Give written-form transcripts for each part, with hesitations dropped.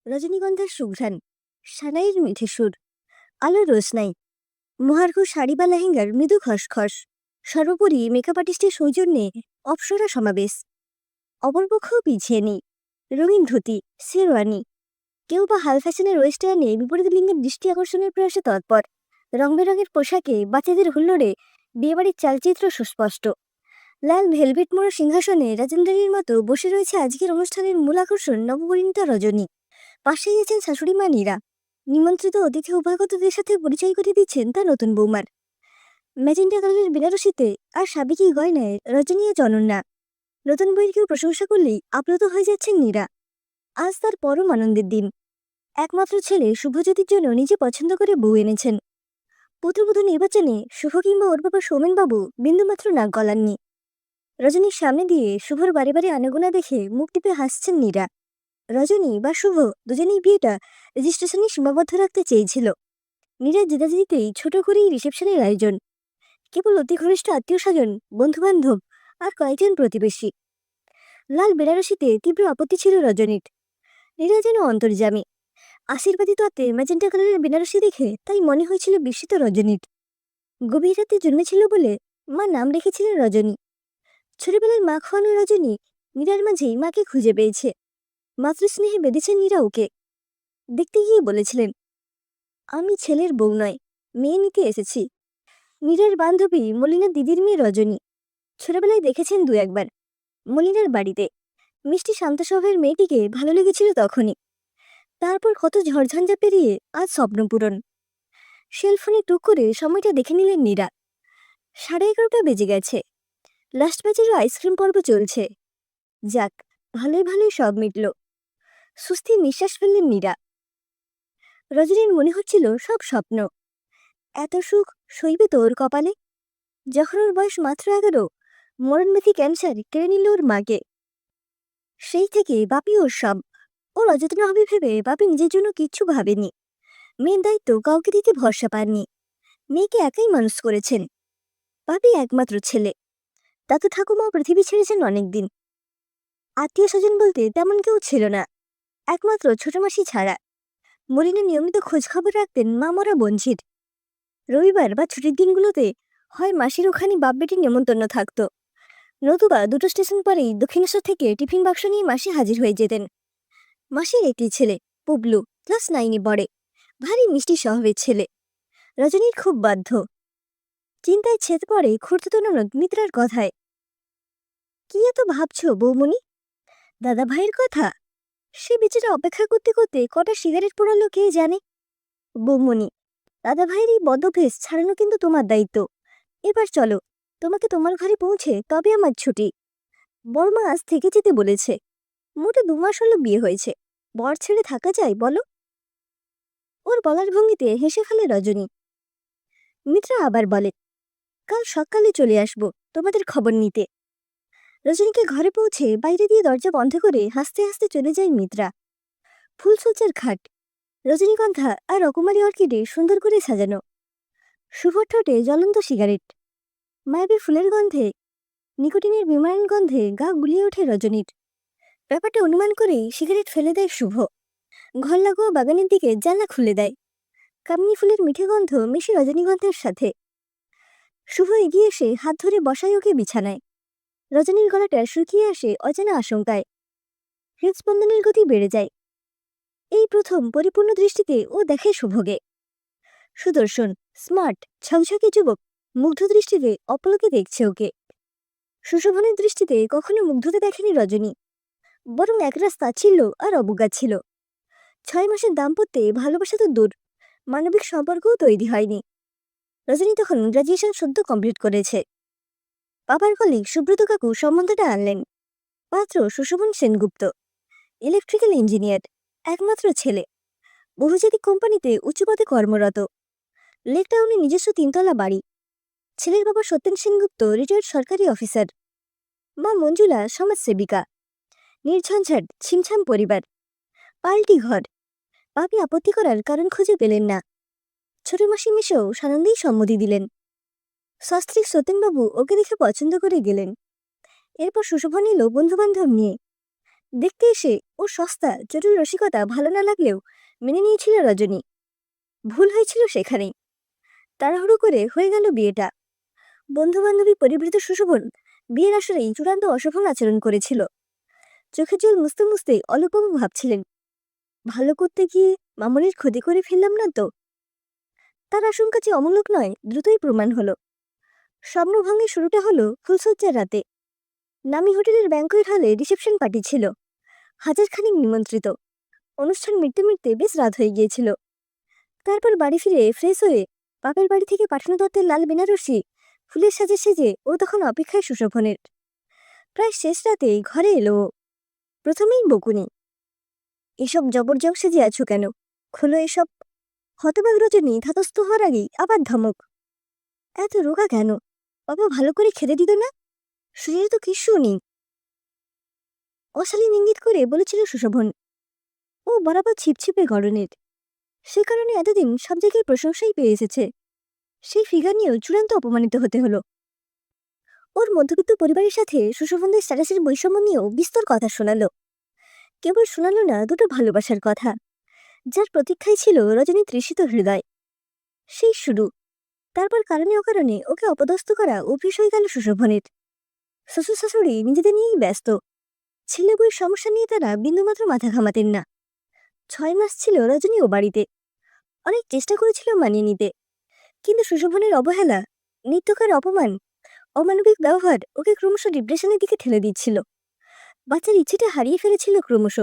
রজনীগন্ধার সুঘ্রাণ, সানাইয়ের মিঠে সুর, আলোর রোশনাই, মহার্ঘ শাড়ি বা লেহেঙ্গার মৃদু খসখস, সর্বোপরি মেকআপ আর্টিস্টের সৌজন্যে অপ্সরা সমাবেশ। অপরপক্ষও পিছিয়ে নেই, রঙিন ধুতি, শেরওয়ানি, কেউ বা হাল ফ্যাশনের ওয়েস্টার্নে বিপরীত লিঙ্গের দৃষ্টি আকর্ষণের প্রয়াসে তৎপর। রং বেরঙের পোশাকে বাচ্চাদের হুল্লোড়ে বিয়েবাড়ির চালচিত্র সুস্পষ্ট। লাল ভেলভেট মোড়া সিংহাসনে রাজেন্দ্রানীর মতো বসে রয়েছে আজকের অনুষ্ঠানের মূল আকর্ষণ নবপরিণীতা রজনী। পাশেই আছেন শাশুড়ি মা নীরা, নিমন্ত্রিত অতিথি উপাগতদের সাথে পরিচয় করিয়ে দিচ্ছেন তার নতুন বৌমার। ম্যাজেন্টা কালারের বেনারসিতে আর সাবেকি গয়নায় রজনী আজ অনন্যা। নতুন বইয়ের কেউ প্রশংসা করলেই আপ্লুত হয়ে যাচ্ছেন নীরা। আজ তার পরম আনন্দের দিন। একমাত্র ছেলে শুভজ্যোতির জন্য নিজে পছন্দ করে বউ এনেছেন। পুত্রবধূ নির্বাচনে শুভ কিংবা ওর বাবা সৌমেনবাবু বিন্দুমাত্র নাক গলাননি। রজনীর সামনে দিয়ে শুভর বারে বারে আনাগোনা দেখে মুখ টিপে হাসছেন নীরা। রজনী বা শুভ দুজনেই বিয়েটা রেজিস্ট্রেশনে সীমাবদ্ধ রাখতে চেয়েছিল। নীরা জেদাজেদিতেই ছোট করেই রিসেপশনের আয়োজন। কেবল অতি ঘনিষ্ঠ আত্মীয় স্বজন, বন্ধুবান্ধব আর কয়েকজন প্রতিবেশী। লাল বেনারসিতে তীব্র আপত্তি ছিল রজনীর। নীরা যেন অন্তর্যামী। আশীর্বাদী তত্ত্বে ম্যাজেন্টা কালারের বেনারসি দেখে তাই মনে হয়েছিল বিস্মিত রজনীর। গভীর রাতে জন্মেছিল বলে মা নাম রেখেছিলেন রজনী। ছোটবেলার মা খাওয়ানো রজনী নীরার মাঝেই মাকে খুঁজে পেয়েছে। মাতৃস্নেহে বেঁধেছেন নীরা ওকে। দেখতে গিয়ে বলেছিলেন, আমি ছেলের বউ নয়, মেয়ে নিতে এসেছি। নীরার বান্ধবী মলিনার দিদির মেয়ে রজনী। ছোটবেলায় দেখেছেন দু একবার মলিনার বাড়িতে। মিষ্টি শান্ত স্বভাবের মেয়েটিকে ভালো লেগেছিল তখনই। তারপর কত ঝড়ঝঞ্ঝা পেরিয়ে আজ স্বপ্নপূরণ। সেলফোনে টুক করে সময়টা দেখে নিলেন নীরা। 11:30 বেজে গেছে। লাস্ট ব্যাচেরও আইসক্রিম পর্ব চলছে। যাক, ভালোই ভালোই সব মিটল। সুস্থির নিঃশ্বাস ফেললেন নীরা। রজনীর মনে হচ্ছিল সব স্বপ্ন। এত সুখ সইবে তো ওর কপালে। যখন ওর বয়স মাত্র 11, মরণব্যাধি ক্যান্সার কেড়ে নিল ওর মাকে। সেই থেকে বাপি ওর সব। ওর অযত্ন হবে ভেবে বাপি নিজের জন্য কিচ্ছু ভাবেনি। মেয়ের দায়িত্ব কাউকে দিতে ভরসা পাননি। মেয়েকে একাই মানুষ করেছেন। বাপি একমাত্র ছেলে। দাদু ঠাকুমাও পৃথিবী ছেড়েছেন অনেকদিন। আত্মীয় স্বজন বলতে তেমন কেউ ছিল না, একমাত্র ছোট মাসি ছাড়া। মলিনা নিয়মিত খোঁজ খবর রাখতেন মা মরা বঞ্চির। রবিবার বা ছুটির দিনগুলোতে হয় মাসির ওখানে বাপ বেটির নেমন্তন্ন থাকতো, নতুবা দুটো স্টেশন পরেই দক্ষিণেশ্বর থেকে টিফিন বাক্স নিয়ে মাসি হাজির হয়ে যেতেন। মাসির একটি ছেলে, পুবলু, ক্লাস 9-এ পড়ে। ভারী মিষ্টি স্বভাবের ছেলে। রজনীর খুব বাধ্য। চিন্তায় ছেদ পড়ে খুড়তুতো ননদ মিত্রার কথায়। কি এত ভাবছো বৌমণি? দাদা ভাইয়ের কথা? সে বেচারা অপেক্ষা করতে করতে কটা সিগারেট পোড়ালো কে জানে। বৌমণি, দাদা ভাইয়ের এই বদভ্যেস ছাড়ানো কিন্তু তোমার দায়িত্ব। এবার চলো, তোমাকে তোমার ঘরে পৌঁছে তবে আমার ছুটি। বড়মা আজ থেকে যেতে বলেছে। মোটে 2 মাস হলো বিয়ে হয়েছে, বর ছেড়ে থাকা যায় বলো? ওর বলার ভঙ্গিতে হেসে ফেলে রজনী। মিত্রা আবার বলে, কাল সকালে চলে আসবো তোমাদের খবর নিতে। রজনীকে ঘরে পৌঁছে বাইরে দিয়ে দরজা বন্ধ করে হাসতে হাসতে চলে যায় মিত্রা। ফুলসজ্জার খাট, রজনীগন্ধা আর রকমারি অর্কিডে সুন্দর করে সাজানো। শুভ ঠোঁটে জ্বলন্ত সিগারেট। মায়াবী ফুলের গন্ধে, নিকোটিনের বিমায়ন গন্ধে গা গুলিয়ে ওঠে রজনীর। ব্যাপারটা অনুমান করেই সিগারেট ফেলে দেয় শুভ। ঘর লাগোয়া বাগানের দিকে জানলা খুলে দেয়। কামিনী ফুলের মিঠে গন্ধ মিশে রজনীগন্ধার সাথে। শুভ এগিয়ে এসে হাত ধরে বসায় ওকে বিছানায়। রজনীর গলাটা শুকিয়ে আসে অজানা আশঙ্কায়। হৃদস্পন্দনের গতি বেড়ে যায়। এই প্রথম পরিপূর্ণ দৃষ্টিতে ও দেখে শুভকে। সুদর্শন, স্মার্ট, ঝকঝকে যুবক মুগ্ধ দৃষ্টিতে অপলকে দেখছে ওকে। সুশোভনের দৃষ্টিতে কখনো মুগ্ধতা দেখেনি রজনী, বরং একরাশ তাচ্ছিল্য আর অবজ্ঞা ছিল। 6 মাসের দাম্পত্যে ভালোবাসা তো দূর, মানবিক সম্পর্কও তৈরি হয়নি। রজনী তখন গ্রাজুয়েশন সদ্য কমপ্লিট করেছে। বাবার কলিগ সুব্রত কাকু সম্বন্ধটা আনলেন। পাত্র সুশোভন সেনগুপ্ত, ইলেকট্রিক্যাল ইঞ্জিনিয়ার, একমাত্র ছেলে, বহুজাতিক কোম্পানিতে উচ্চপদে কর্মরত। লেক টাউনে নিজস্ব 3 তলা বাড়ি। ছেলের বাবা সত্যেন সেনগুপ্ত রিটায়ার্ড সরকারি অফিসার। মা মঞ্জুলা সমাজসেবিকা। নির্ঝঞ্ঝাট ছিমছাম পরিবার, পাল্টি ঘর। বাপি আপত্তি করার কারণ খুঁজে পেলেন না। ছোট মাসি মিশেও সানন্দেই সম্মতি দিলেন। সস্ত্রীক সত্যেনবাবু ওকে দেখে পছন্দ করে গেলেন। এরপর সুশোভন এলো বন্ধুবান্ধব নিয়ে। দেখতে এসে ও সস্তা জটিল রসিকতা ভালো না লাগলেও মেনে নিয়েছিল রজনী। ভুল হয়েছিল সেখানেই। তাড়াহুড়ো করে হয়ে গেল বিয়েটা। বন্ধু বান্ধবী পরিবৃত সুশোভন বিয়ের আসরেই চূড়ান্ত অশোভন আচরণ করেছিল। চোখের জল মুছতে মুছতে অলোকবাবু ভাবছিলেন, ভালো করতে গিয়ে মামুনির ক্ষতি করে ফেললাম না তো। তার আশঙ্কা যে অমূলক নয় দ্রুতই প্রমাণ হলো। স্বপ্নভঙ্গের শুরুটা হলো ফুলসজ্জার রাতে। নামি হোটেলের ব্যাংকোয়েট হলে রিসেপশন পার্টি ছিল। হাজারখানেক নিমন্ত্রিত। অনুষ্ঠান মিটতে মিটতে বেশ রাত হয়ে গিয়েছিল। তারপর বাড়ি ফিরে ফ্রেশ হয়ে বাপের বাড়ি থেকে পাঠানো দত্তের লাল বেনারসি ফুলের সাজে সেজে ও তখন অপেক্ষায় সুশোভনের। প্রায় শেষ রাতে ঘরে এলো ও। প্রথমেই বকুনি, এসব জবরজং সেজে আছো কেন, খোলো এসব। হতবাক রজনী ধাতস্থ হওয়ার আগেই আবার ধমক, এত রোগা কেন, বাবা ভালো করে খেতে দিত না, শরীরে তো কিচ্ছু নেই। অশালীন ইঙ্গিত করে বলেছিল সুশোভন। ও বরাবর ছিপছিপে গড়নের, সে কারণে এতদিন সব জায়গায় প্রশংসাই পেয়ে এসেছে। সেই ফিগার নিয়েও চূড়ান্ত অপমানিত হতে হলো। ওর মধ্যবিত্ত পরিবারের সাথে সুশোভনদের স্ট্যাটাসের বৈষম্য নিয়েও বিস্তর কথা শোনালো। কেবল শোনালো না দুটো ভালোবাসার কথা, যার প্রতীক্ষায় ছিল রজনী তৃষিত হৃদয়। সেই শুরু। তারপর কারণে অকারণে ওকে অপদস্থ করা অভ্যেস হয়ে গেল সুশোভনের। শ্বশুর শাশুড়ি নিজেদের নিয়েই ব্যস্ত। ছেলে বউয়ের সমস্যা নিয়ে তারা বিন্দুমাত্র মাথা ঘামাতেন না। 6 মাস ছিল রজনী ও বাড়িতে। অনেক চেষ্টা করেছিল মানিয়ে নিতে, কিন্তু সুশোভনের অবহেলা, নিত্যকার অপমান, অমানবিক ব্যবহার ওকে ক্রমশ ডিপ্রেশনের দিকে ঠেলে দিচ্ছিল। বাচ্চার ইচ্ছেটা হারিয়ে ফেলেছিল ক্রমশ।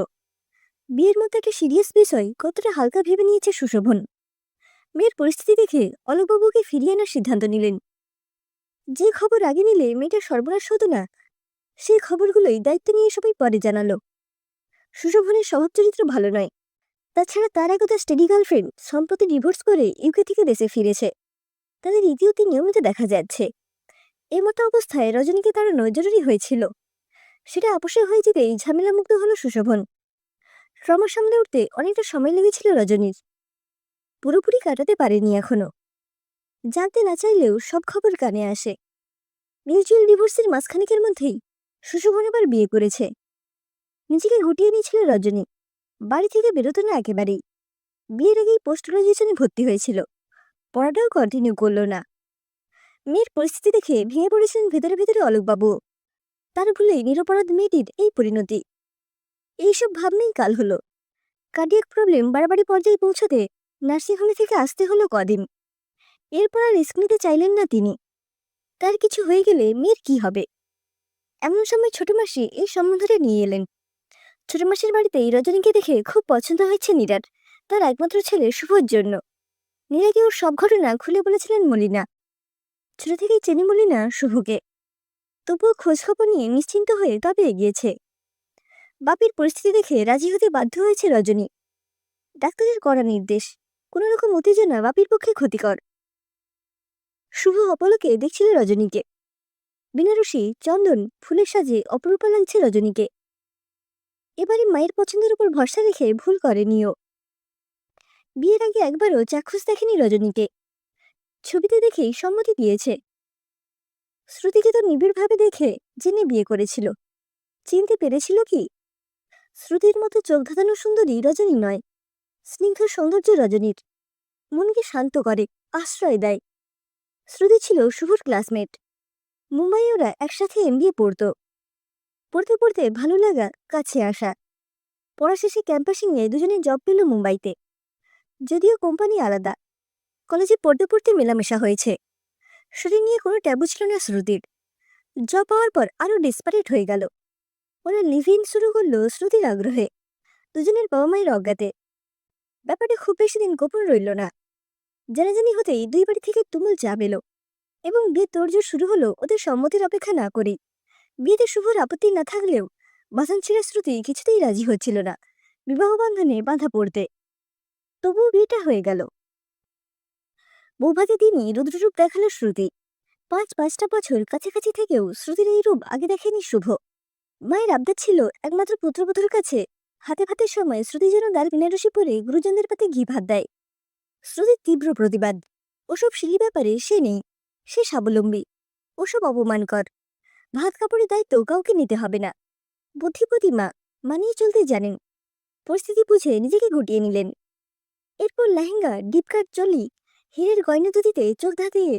বিয়ের মতো একটা সিরিয়াস বিষয় কতটা হালকা ভেবে নিয়েছে সুশোভন। মেয়ের পরিস্থিতি দেখে অলোকবাবুকে ফিরিয়ে আনার সিদ্ধান্ত নিলেন। যে খবর আগে নিলে মেয়েটার সর্বনাশ হতো না, সেই খবরগুলোই দায়িত্ব নিয়ে সবাই পরে জানালো। সুশোভনের স্বভাব চরিত্র ভালো নয়। তাছাড়া তার একদা স্টেডি গার্লফ্রেন্ড সম্প্রতি ডিভোর্স করে ইউকে থেকে দেশে ফিরেছে। তাদের ইতিউতি নিয়মিত দেখা যাচ্ছে। এমতো অবস্থায় রজনীকে তাড়ানো জরুরি হয়েছিল। সেটা আপোষে হয়ে যেতেই ঝামেলামুক্ত হলো সুশোভন। ট্রমা সামলে উঠতে অনেকটা সময় লেগেছিল রজনীর। পুরোপুরি কাটাতে পারেনি এখনো। জানতে না চাইলেও সব খবর কানে আসে। মিউচুয়াল ডিভোর্সের মাসখানেকের মধ্যেই সুশোভন এবার বিয়ে করেছে। নিজেকে গুটিয়ে নিয়েছিল রজনী। বাড়ি থেকে বেরোতো না একেবারেই। বিয়ের আগেই পোস্ট গ্রাজুয়েশনে ভর্তি হয়েছিল। পড়াটাও কন্টিনিউ করলো না। মেয়ের পরিস্থিতি দেখে ভেঙে পড়েছিলেন ভেতরে ভেতরে অলোকবাবু। তার ভুলেই নিরপরাধ মেয়েটির এই পরিণতি। এইসব ভাবনেই কাল হলো। কার্ডিয়াক প্রবলেম বাড়াবাড়ি পর্যায়ে পৌঁছাতে নার্সিংহোমে থেকে আসতে হলো কদিন। এরপর আর রিস্ক নিতে চাইলেন না তিনি। তার কিছু হয়ে গেলে মেয়ের কি হবে। এমন সময় ছোট মাসি এই সম্বন্ধটা নিয়ে এলেন। ছোট মাসির বাড়িতেই রজনীকে দেখে খুব পছন্দ হয়েছে নীরার, তার একমাত্র ছেলে শুভর জন্য। নীরাকে ওর সব ঘটনা খুলে বলেছিলেন মলিনা। ছোট থেকেই চেনে মলিনা শুভকে। তবুও খোঁজখবর নিয়ে নিশ্চিন্ত হয়ে তবে এগিয়েছে। বাপির পরিস্থিতি দেখে রাজি হতে বাধ্য হয়েছে রজনী। ডাক্তারের কড়া নির্দেশ, কোনো রকম উত্তেজনা বাপির পক্ষে ক্ষতিকর। শুভ অপলকে দেখছিল রজনীকে। বেনারসি, চন্দন, ফুলের সাজে অপরূপা লাগছে রজনীকে। এবারে মায়ের পছন্দের উপর ভরসা রেখে ভুল করেনিও। বিয়ের আগে একবারও চাক্ষুষ দেখেনি রজনীকে। ছবিতে দেখেই সম্মতি দিয়েছে। শ্রুতিকে তো নিবিড়ভাবে দেখে জেনে বিয়ে করেছিল। চিনতে পেরেছিল কি? শ্রুতির মতো চোখ ধাঁধানো সুন্দরী রজনী নয়। স্নিগ্ধ সৌন্দর্য রজনীর। মনকে শান্ত করে, আশ্রয় দেয়। শ্রুতি ছিল শুভর ক্লাসমেট। মুম্বাই ওরা একসাথে এমবিএ পড়তো। পড়তে পড়তে ভালো লাগা, কাছে আসা। পড়া শেষে ক্যাম্পাসিংয়ে দুজনে জব পেল মুম্বাইতে। যদিও কোম্পানি আলাদা। কলেজে পড়তে পড়তে মেলামেশা হয়েছে। শরীর নিয়ে কোনো ট্যাবু ছিল না শ্রুতির। জব পাওয়ার পর আরও ডেসপারেট হয়ে গেল। ওরা লিভ ইন শুরু করলো শ্রুতির আগ্রহে, দুজনের বাবা মায়ের অজ্ঞাতে। ব্যাপারটা খুব বেশি দিন গোপন রইল না। জানাজানি হতেই দুই বাড়ি থেকে তুমুল চাপ এলো এবং বিয়ে তোড়জোড় শুরু হলো ওদের সম্মতির অপেক্ষা না করেই। বিয়েতে শুভর আপত্তি না থাকলেও বাসন ছেড়ে শ্রুতি কিছুতেই রাজি হচ্ছিল না বিবাহ বন্ধনে বাঁধা পড়তে। তবুও বিয়েটা হয়ে গেল। বৌভাতে দিনই রুদ্ররূপ দেখালো শ্রুতি। ৫-৫টা বছর কাছাকাছি থেকেও শ্রুতির এই রূপ আগে দেখেনি শুভ। মায়ের আবদার ছিল একমাত্র পুত্রবধূর কাছে হাতে ভাতের সময় শ্রুতি যেন ডাল বেনারসি পরে গুরুজনদের পাতে ঘি ভাত দেয়। শ্রুতির তীব্র প্রতিবাদ। ওসব সিঁড়ি ব্যাপারে সে নেই, সে স্বাবলম্বী। ওসব অপমানকর। ভাত কাপড়ের দায়িত্ব কাউকে নিতে হবে না। বুদ্ধিপতী মা, মানিয়ে চলতে জানেন। পরিস্থিতি বুঝে নিজেকে গুটিয়ে নিলেন। এরপর লেহেঙ্গা, ডিপ কাট চলি, হীরের গয়না দুটিতে চোখ ধাঁধিয়ে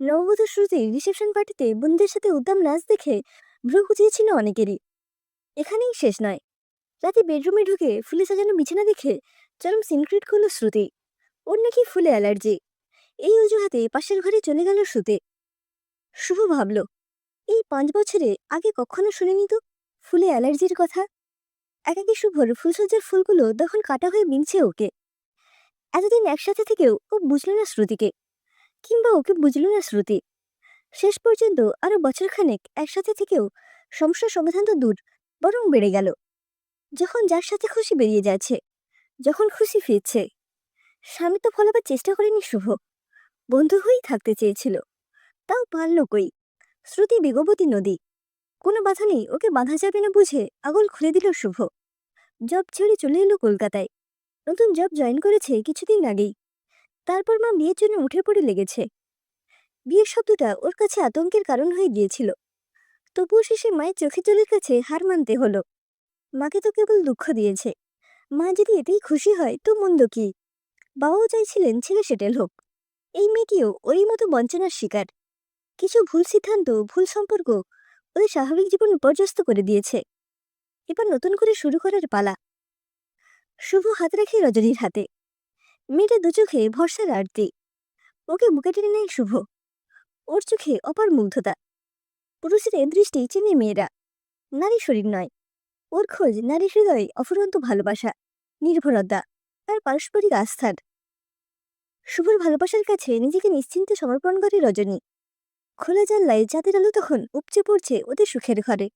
নববধূ শ্রুতির রিসেপশন পার্টিতে বন্ধুদের সাথে উদ্দাম নাচ দেখে ভ্রু কুঁচিয়েছিল অনেকেরই। এখানেই শেষ নয়। রাতে বেডরুমে ঢুকে ফুলে সাজানো বিছানা দেখে চরম সিনক্রিট করলো শ্রুতি। ওর নাকি ফুলে অ্যালার্জি। এই অজুহাতে পাশের ঘরে চলে গেল শুতে। শুভ ভাবল, এই 5 বছরে আগে কখনো শুনিনি তো ফুলে অ্যালার্জির কথা। একাকী শুভর ফুলসজ্জার ফুলগুলো তখন কাটা হয়ে বিনছে ওকে। এতদিন একসাথে থেকেও ও বুঝল না শ্রুতিকে, কিংবা ওকে বুঝল না শ্রুতি। শেষ পর্যন্ত আরো বছরখানেক একসাথে থেকেও সমস্যার সমাধান তো দূর, বরং বেড়ে গেল। যখন যার সাথে খুশি বেরিয়ে যাচ্ছে, যখন খুশি ফিরছে। স্বামী তো ফলাবার চেষ্টা করেনি শুভ, বন্ধু হয়েই থাকতে চেয়েছিল। তাও পারল কই। শ্রুতি বেগবতী নদী, কোনো বাধা নেই ওকে বাঁধা যাবে না বুঝে আগল খুলে দিল শুভ। জব ছেড়ে চলে এলো কলকাতায়। নতুন জব জয়েন করেছে কিছুদিন আগেই। তারপর মা বিয়ের জন্য উঠে পড়ে লেগেছে। বিয়ের শব্দটা ওর কাছে আতঙ্কের কারণ হয়ে গিয়েছিল। তবুও শেষে মায়ের চোখে জলের কাছে হার মানতে হলো। মাকে তো কেবল দুঃখ দিয়েছে। মা যদি এতেই খুশি হয় তো মন্দ কি। বাবাও চাইছিলেন ছেলে সেটেল হোক। এই মেয়েটিও ওই মতো বঞ্চনার শিকার। কিছু ভুল সিদ্ধান্ত, ভুল সম্পর্ক ওদের স্বাভাবিক জীবন বিপর্যস্ত করে দিয়েছে। এবার নতুন করে শুরু করার পালা। শুভ হাত রাখে রজনীর হাতে। মেয়েটা দু চোখে ভরসার আরতি। ওকে বুকে টেনে নেয় শুভ। ওর চোখে অপার মুগ্ধতা। পুরুষের দৃষ্টি চেনে মেয়েরা, নারী শরীর নয়। ওর খোঁজ নারী হৃদয়ে অফুরন্ত ভালোবাসা, নির্ভরতা আর পারস্পরিক আস্থার। শুভর ভালোবাসার কাছে নিজেকে নিশ্চিন্তে সমর্পণ করে রজনী। খোলা জানলায় চাঁদের আলো তখন উপচে পড়ছে ওদের সুখের ঘরে।